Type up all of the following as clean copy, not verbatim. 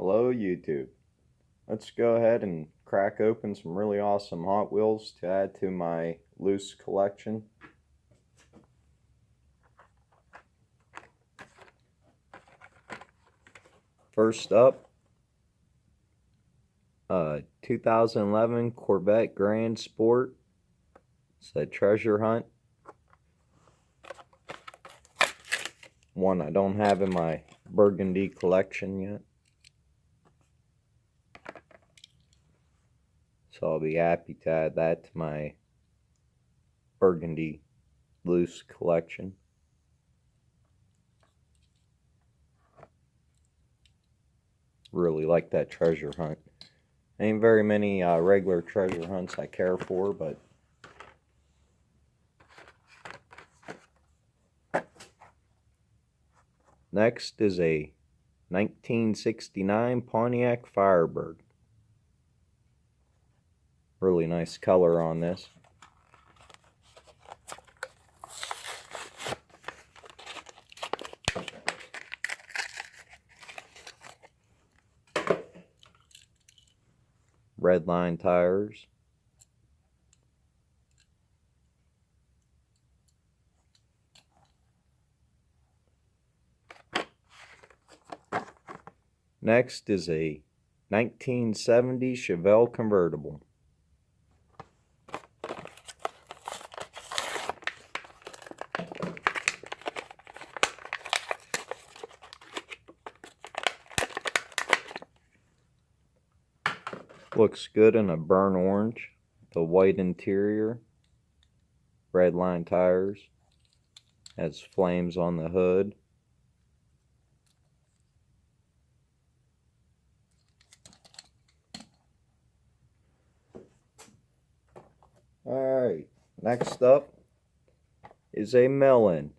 Hello YouTube. Let's go ahead and crack open some really awesome Hot Wheels to add to my loose collection. First up, 2011 Corvette Grand Sport. It's a treasure hunt. One I don't have in my Burgundy collection yet. So I'll be happy to add that to my Burgundy loose collection. Really like that treasure hunt. Ain't very many regular treasure hunts I care for, but next is a 1969 Pontiac Firebird. Really nice color on this. Red line tires. Next is a 1970 Chevelle convertible. Looks good in a burnt orange. The white interior. Red line tires. Has flames on the hood. Alright, next up is a Melon.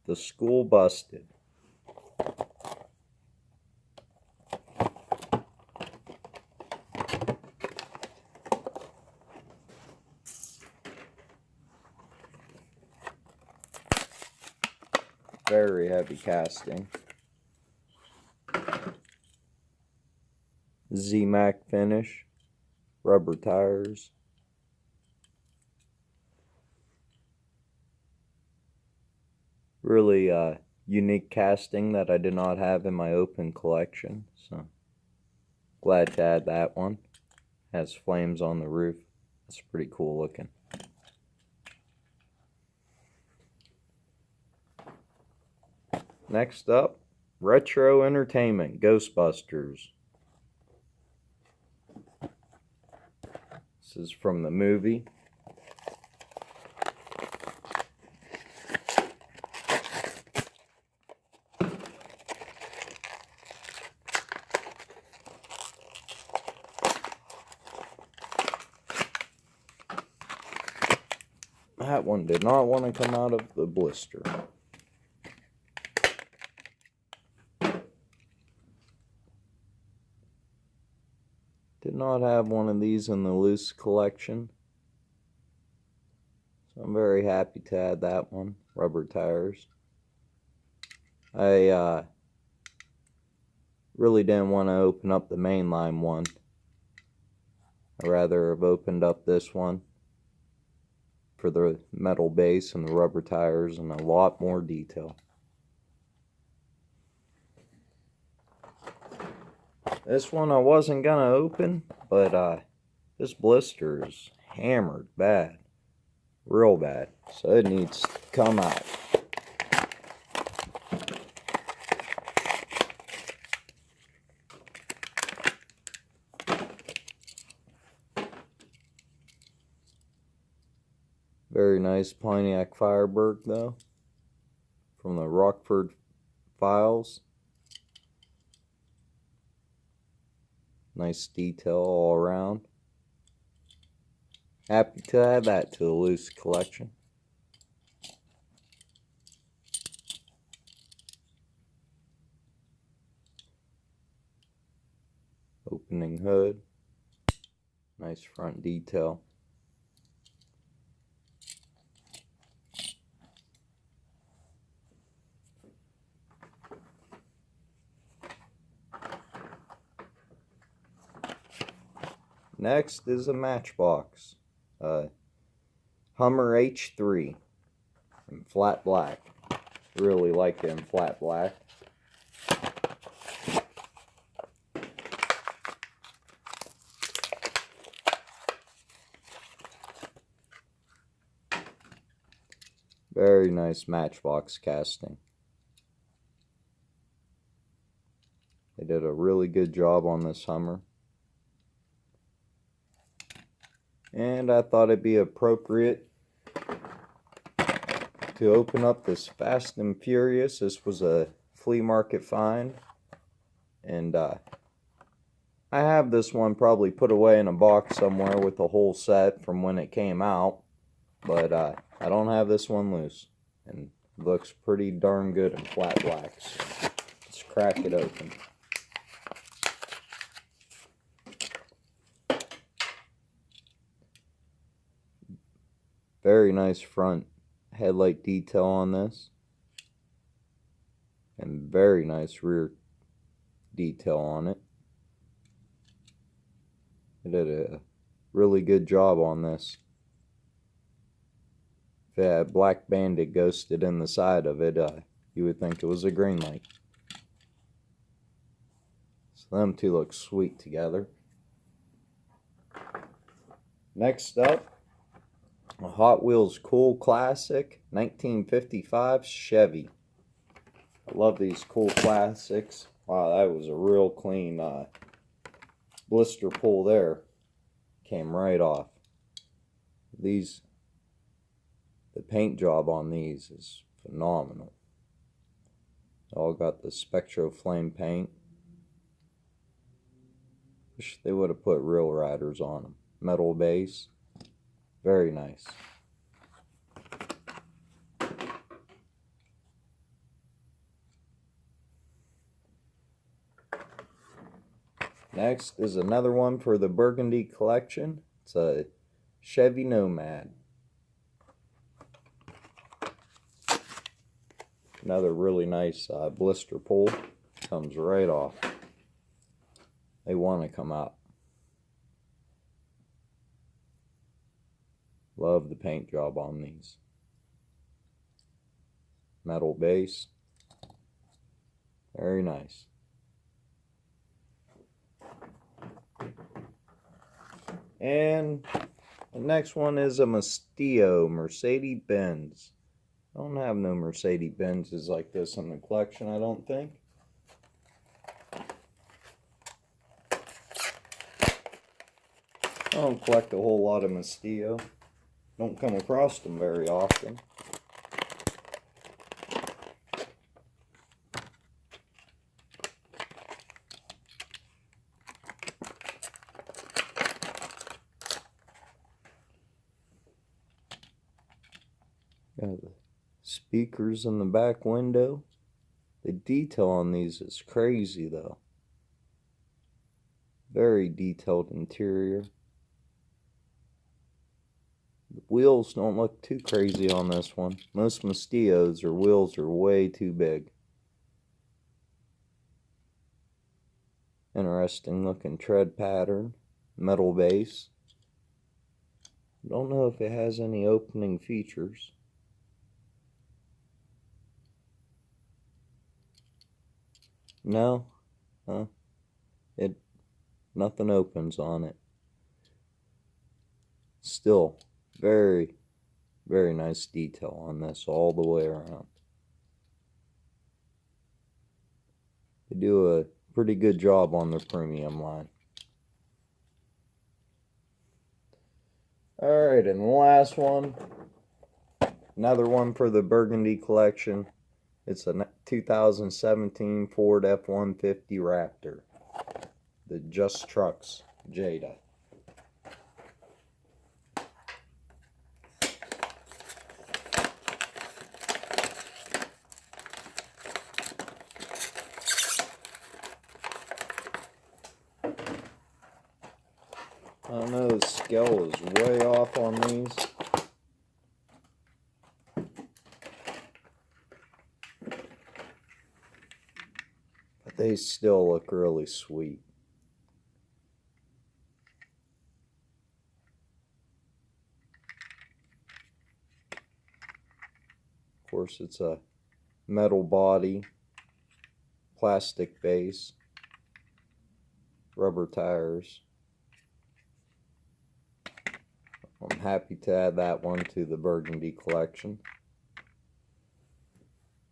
The School Busted. Very heavy casting. Z-Mac finish. Rubber tires. Really unique casting that I did not have in my open collection, so glad to add that one. Has flames on the roof. That's pretty cool looking. Next up, Retro Entertainment Ghostbusters. This is from the movie. That one did not want to come out of the blister. Did not have one of these in the loose collection. So I'm very happy to add that one. Rubber tires. I really didn't want to open up the mainline one. I'd rather have opened up this one for the metal base and the rubber tires and a lot more detail. This one I wasn't gonna open, but this blister is hammered bad, real bad, so it needs to come out. Very nice Pontiac Firebird though, from the Rockford Files. Nice detail all around. Happy to add that to the loose collection. Opening hood. Nice front detail. Next is a Matchbox. Hummer H3 in flat black. Really like it in flat black. Very nice Matchbox casting. They did a really good job on this Hummer. And I thought it'd be appropriate to open up this Fast and Furious. This was a flea market find. And I have this one probably put away in a box somewhere with the whole set from when it came out. But I don't have this one loose. And it looks pretty darn good in flat black. So let's crack it open. Very nice front headlight detail on this. And very nice rear detail on it. They did a really good job on this. If it had Black Bandit ghosted in the side of it, you would think it was a green light. So them two look sweet together. Next up, a Hot Wheels Cool Classic 1955 Chevy. I love these cool classics. Wow, that was a real clean blister pull there. Came right off. The paint job on these is phenomenal. All got the Spectro Flame paint. Wish they would have put real riders on them. Metal base. Very nice. Next is another one for the Burgundy collection. It's a Chevy Nomad. Another really nice blister pull. Comes right off. They want to come out. Love the paint job on these. Metal base. Very nice. And the next one is a Mastio Mercedes-Benz. I don't have no Mercedes-Benzes like this in the collection, I don't think. I don't collect a whole lot of Mastio. Don't come across them very often. Got the speakers in the back window. The detail on these is crazy though. Very detailed interior. The wheels don't look too crazy on this one. Most Mastios or wheels are way too big. Interesting looking tread pattern. Metal base. Don't know if it has any opening features. No, nothing opens on it. Still, very, very nice detail on this all the way around. They do a pretty good job on their premium line. Alright, and the last one, another one for the Burgundy collection. It's a 2017 Ford F-150 Raptor. The Just Trucks Jada. I know the scale is way off on these. But they still look really sweet. course, it's a metal body, plastic base, rubber tires. I'm happy to add that one to the Burgundy collection.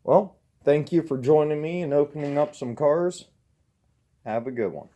Well, thank you for joining me and opening up some cars. Have a good one.